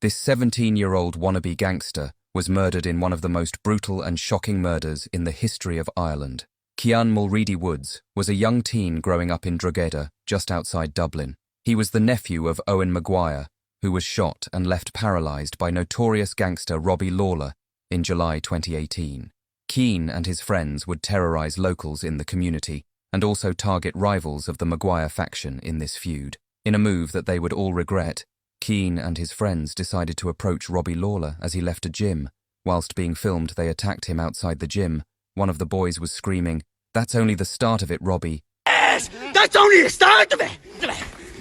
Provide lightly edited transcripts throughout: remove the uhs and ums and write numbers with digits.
This 17-year-old wannabe gangster was murdered in one of the most brutal and shocking murders in the history of Ireland. Cian Mulready Woods was a young teen growing up in Drogheda, just outside Dublin. He was the nephew of Owen Maguire, who was shot and left paralysed by notorious gangster Robbie Lawler in July 2018. Cian and his friends would terrorise locals in the community and also target rivals of the Maguire faction in this feud. In a move that they would all regret, Cian and his friends decided to approach Robbie Lawler as he left a gym. Whilst being filmed, they attacked him outside the gym. One of the boys was screaming, "That's only the start of it, Robbie." Yes, that's only the start of it.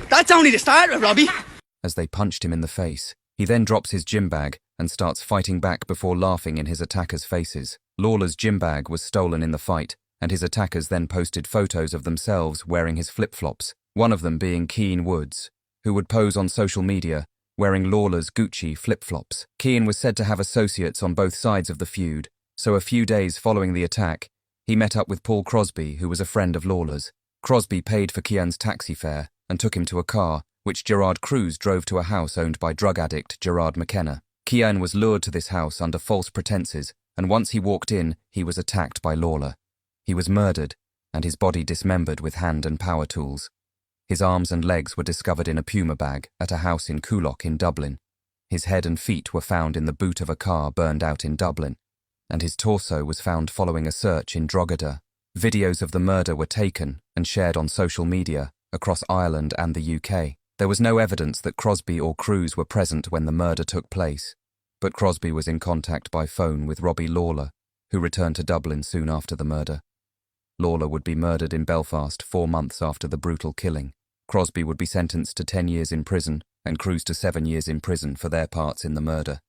That's only the start of it, Robbie. As they punched him in the face. He then drops his gym bag and starts fighting back before laughing in his attackers' faces. Lawler's gym bag was stolen in the fight, and his attackers then posted photos of themselves wearing his flip-flops, one of them being Cian Woods, who would pose on social media wearing Lawler's Gucci flip-flops. Cian was said to have associates on both sides of the feud, so a few days following the attack, he met up with Paul Crosby, who was a friend of Lawler's. Crosby paid for Cian's taxi fare and took him to a car, which Gerard Cruz drove to a house owned by drug addict Gerard McKenna. Cian was lured to this house under false pretenses, and once he walked in, he was attacked by Lawler. He was murdered, and his body dismembered with hand and power tools. His arms and legs were discovered in a Puma bag at a house in Coolock in Dublin. His head and feet were found in the boot of a car burned out in Dublin, and his torso was found following a search in Drogheda. Videos of the murder were taken and shared on social media across Ireland and the UK. There was no evidence that Crosby or Cruz were present when the murder took place, but Crosby was in contact by phone with Robbie Lawler, who returned to Dublin soon after the murder. Lawler would be murdered in Belfast 4 months after the brutal killing. Crosby would be sentenced to 10 years in prison and Cruz to 7 years in prison for their parts in the murder.